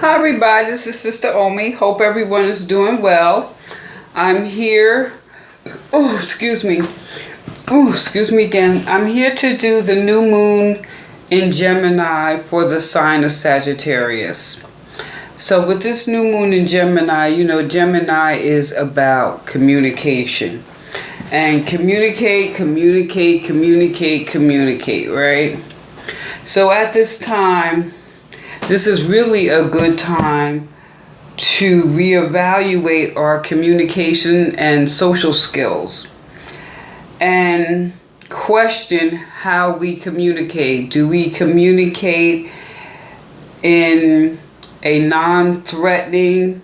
Hi everybody, this is Sister Omi. Hope everyone is doing well. I'm here. Excuse me again. I'm here to do the new moon in Gemini for the sign of Sagittarius. So with this new moon in Gemini, Gemini is about communication. And communicate, right? So at this time, this is really a good time to reevaluate our communication and social skills and question how we communicate. Do we communicate in a non-threatening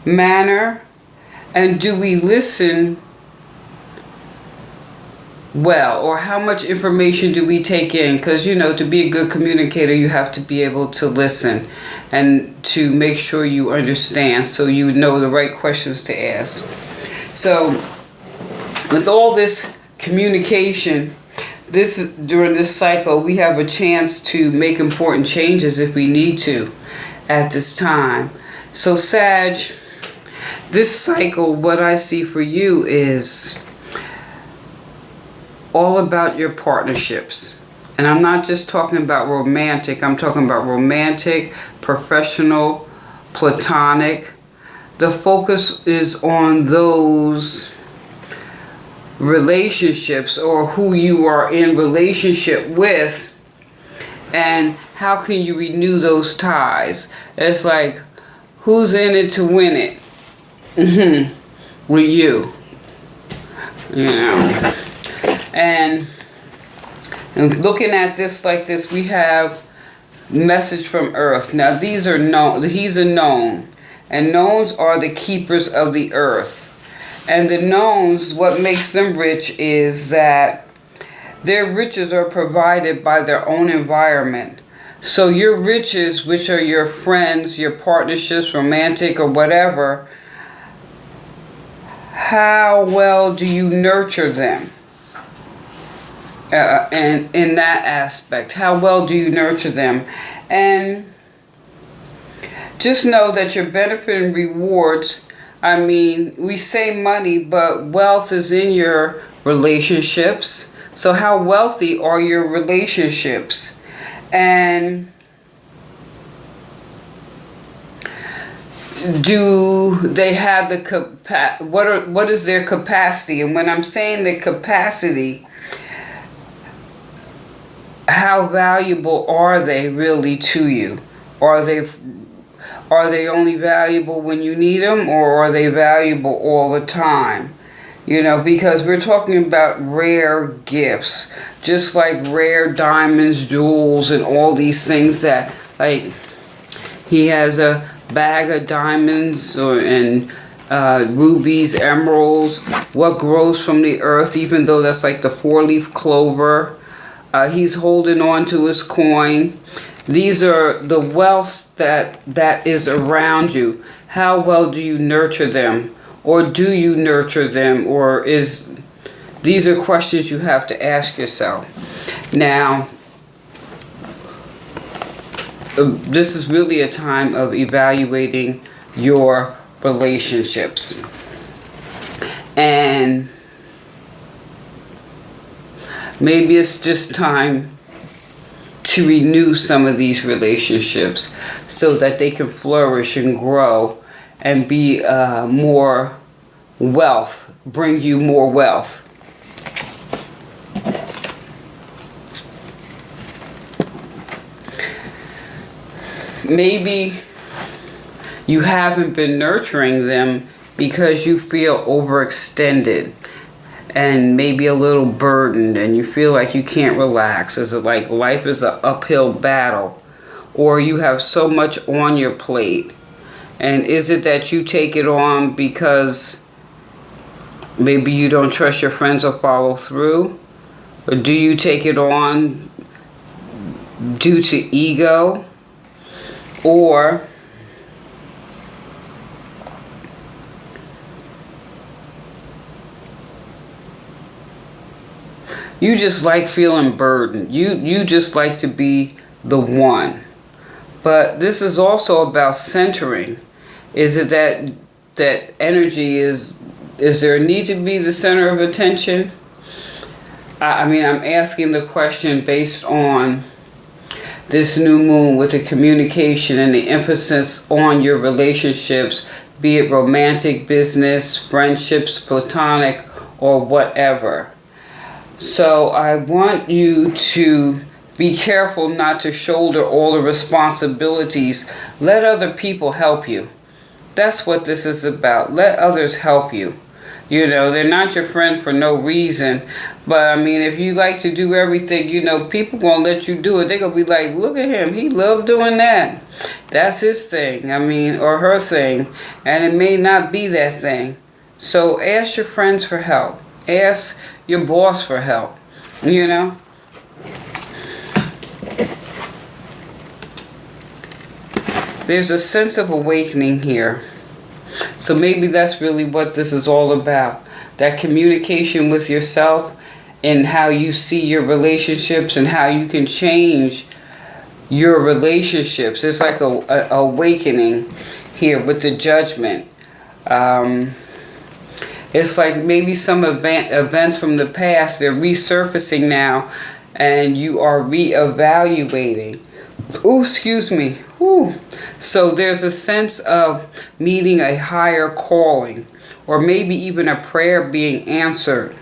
manner? And do we listen well, or how much information do we take in? Because to be a good communicator, you have to be able to listen and to make sure you understand, so you know the right questions to ask. So with all this communication, during this cycle, we have a chance to make important changes if we need to at this time. So Sag, this cycle, what I see for you is all about your partnerships. And I'm not just talking about romantic, I'm talking about romantic, professional, platonic. The focus is on those relationships, or who you are in relationship with, and how can you renew those ties. It's like, who's in it to win it? With you. And looking at this like this, we have message from Earth. Now these are known. He's a known, and knowns are the keepers of the earth. And the knowns, what makes them rich is that their riches are provided by their own environment. So your riches, which are your friends, your partnerships, romantic or whatever, how well do you nurture them? And in that aspect, how well do you nurture them? And just know that your benefit and rewards, we say money, but wealth is in your relationships. So how wealthy are your relationships? And do they have the what is their capacity? And when I'm saying the capacity, how valuable are they really to you? Are they only valuable when you need them, or are they valuable all the time? Because we're talking about rare gifts, just like rare diamonds, jewels, and all these things that, like, he has a bag of diamonds and rubies, emeralds, what grows from the earth, even though that's like the 4-leaf clover. He's holding on to his coin. These are the wealth that is around you. How well do you nurture them? Or do you nurture them? Or these are questions you have to ask yourself. Now, this is really a time of evaluating your relationships. And maybe it's just time to renew some of these relationships so that they can flourish and grow and be more wealth, bring you more wealth. Maybe you haven't been nurturing them because you feel overextended and maybe a little burdened, and you feel like you can't relax. Is it like life is an uphill battle, or you have so much on your plate? And is it that you take it on because maybe you don't trust your friends or follow through? Or do you take it on due to ego? Or you just like feeling burdened. You just like to be the one. But this is also about centering. Is it that energy is there a need to be the center of attention? I mean, I'm asking the question based on this new moon with the communication and the emphasis on your relationships, be it romantic, business, friendships, platonic, or whatever. So I want you to be careful not to shoulder all the responsibilities. Let other people help you. That's what this is about. Let others help you. You know, they're not your friend for no reason. But, I mean, if you like to do everything, you know, people going to let you do it. They're going to be like, look at him. He loved doing that. That's his thing. I mean, or her thing. And it may not be that thing. So ask your friends for help. Ask your boss for help. You know? There's a sense of awakening here. So maybe that's really what this is all about. That communication with yourself and how you see your relationships and how you can change your relationships. It's like a awakening here with the Judgment. It's like maybe some events from the past, they're resurfacing now and you are reevaluating. Ooh, excuse me. Ooh. So there's a sense of meeting a higher calling, or maybe even a prayer being answered.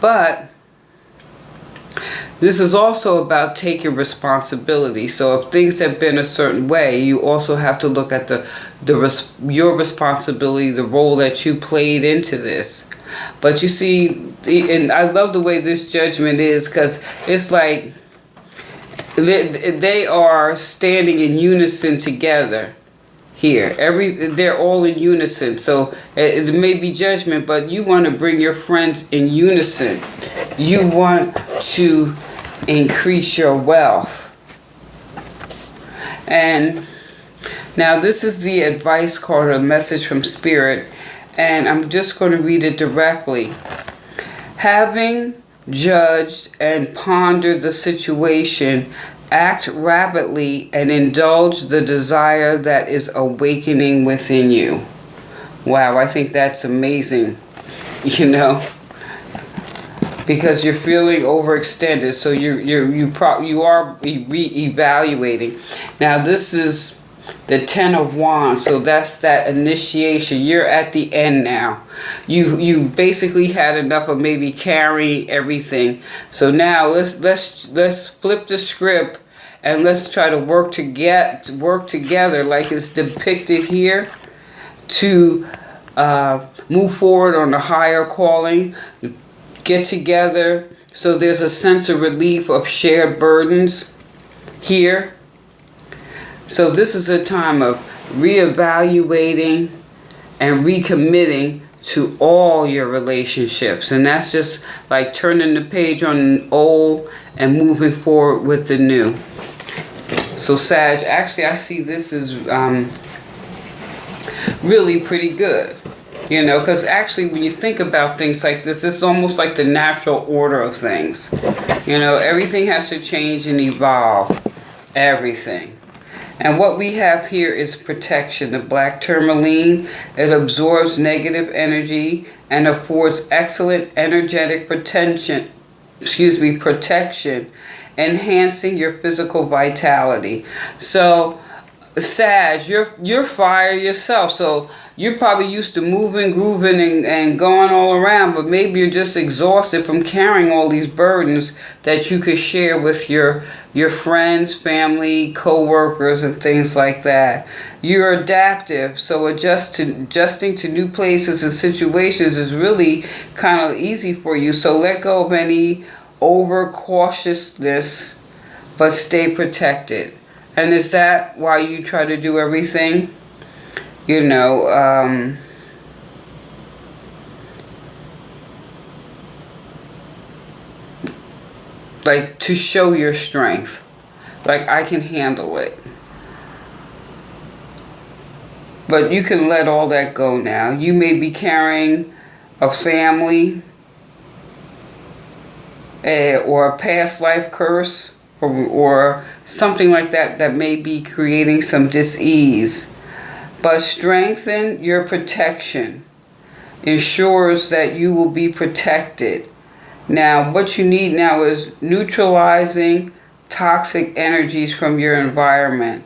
But this is also about taking responsibility. So if things have been a certain way, you also have to look at your responsibility, the role that you played into this. But you see, and I love the way this Judgment is, because it's like they are standing in unison together here. They're all in unison. So it may be Judgment, but you want to bring your friends in unison. You want to increase your wealth. And now this is the advice card, a message from Spirit, and I'm just going to read it directly. Having judged and pondered the situation, act rapidly and indulge the desire that is awakening within you. Wow, I think that's amazing, you know, because you're feeling overextended, so you are re-evaluating. Now this is the 10 of Wands, so that's that initiation. You're at the end now. You basically had enough of maybe carrying everything. So now let's flip the script and let's try to work together like it's depicted here to move forward on a higher calling. Get together so there's a sense of relief of shared burdens here. So this is a time of reevaluating and recommitting to all your relationships. And that's just like turning the page on an old and moving forward with the new. So Sag, actually I see this as really pretty good. You know, because actually when you think about things like this, it's almost like the natural order of things. You know, everything has to change and evolve. Everything. And what we have here is protection. The black tourmaline, it absorbs negative energy and affords excellent energetic protection, enhancing your physical vitality. So, Sag, you're fire yourself. So you're probably used to moving, grooving, and going all around, but maybe you're just exhausted from carrying all these burdens that you could share with your friends, family, co-workers, and things like that. You're adaptive, so adjusting to new places and situations is really kind of easy for you. So let go of any over-cautiousness, but stay protected. And is that why you try to do everything? You know, like to show your strength. Like, I can handle it. But you can let all that go now. You may be carrying a family or a past life curse or something like that that may be creating some dis-ease. But strengthen your protection. Ensures that you will be protected. Now, what you need now is neutralizing toxic energies from your environment.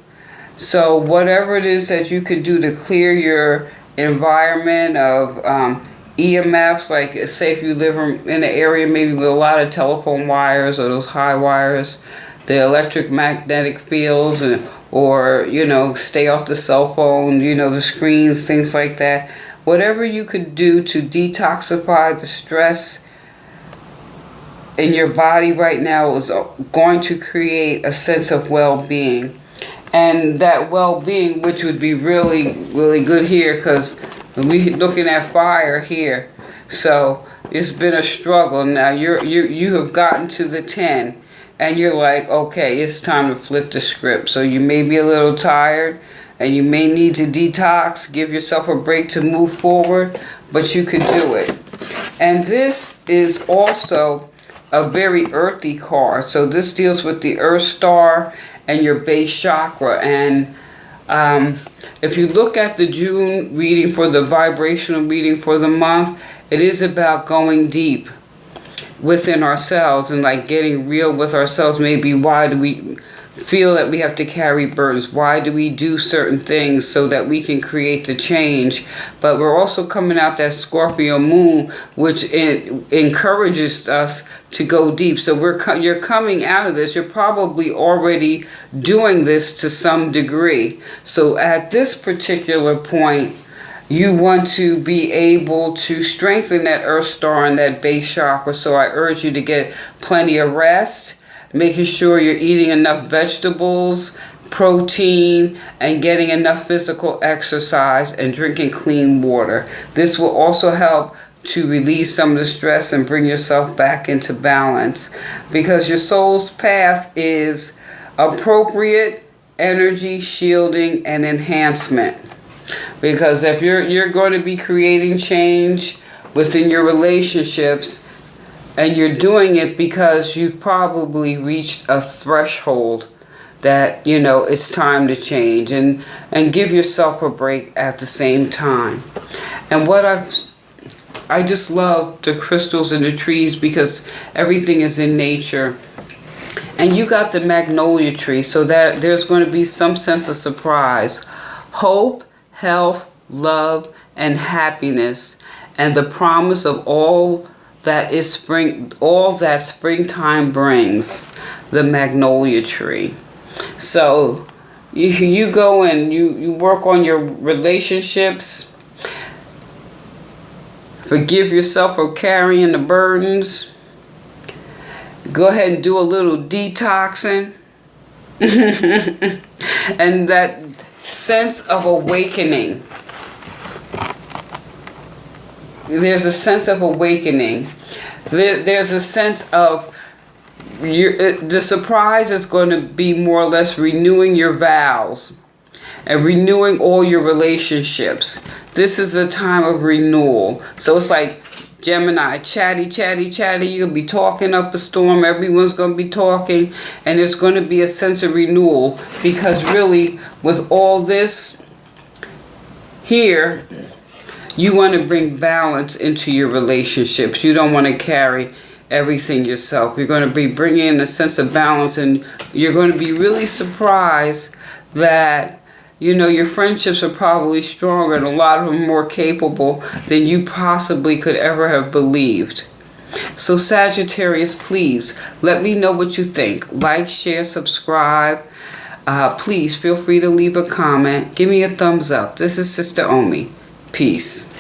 So whatever it is that you can do to clear your environment of EMFs, like say if you live in an area maybe with a lot of telephone wires or those high wires, the electromagnetic fields, or stay off the cell phone, the screens, things like that. Whatever you could do to detoxify the stress in your body right now is going to create a sense of well-being. And that well-being, which would be really, really good here, because we're looking at fire here. So it's been a struggle. Now you have gotten to the 10, and you're like, okay, it's time to flip the script. So you may be a little tired, and you may need to detox, give yourself a break to move forward, but you can do it. And this is also a very earthy card. So this deals with the Earth Star and your base chakra. And if you look at the June reading for the vibrational reading for the month, it is about going deep within ourselves and like getting real with ourselves. Maybe why do we feel that we have to carry burdens? Why do we do certain things so that we can create the change? But we're also coming out that Scorpio moon, which encourages us to go deep. So you're coming out of this. You're probably already doing this to some degree. So at this particular point, you want to be able to strengthen that Earth Star and that base chakra. So I urge you to get plenty of rest, making sure you're eating enough vegetables, protein, and getting enough physical exercise and drinking clean water. This will also help to release some of the stress and bring yourself back into balance, because your soul's path is appropriate energy shielding and enhancement. Because if you're going to be creating change within your relationships, and you're doing it because you've probably reached a threshold that, it's time to change, and give yourself a break at the same time. And what I just love the crystals and the trees, because everything is in nature. And you got the magnolia tree, so that there's going to be some sense of surprise. Hope, health, love, and happiness, and the promise of all that springtime brings, the magnolia tree. So you go and you work on your relationships, forgive yourself for carrying the burdens, go ahead and do a little detoxing, and that sense of awakening. There's a sense of awakening. There's a sense of the surprise is going to be more or less renewing your vows and renewing all your relationships. This is a time of renewal. So it's like Gemini, chatty, chatty, chatty. You're going to be talking up a storm. Everyone's going to be talking. And there's going to be a sense of renewal, because really with all this here, you want to bring balance into your relationships. You don't want to carry everything yourself. You're going to be bringing in a sense of balance, and you're going to be really surprised that, your friendships are probably stronger and a lot of them more capable than you possibly could ever have believed. So Sagittarius, please let me know what you think. Like, share, subscribe. Please feel free to leave a comment. Give me a thumbs up. This is Sister Omi. Peace.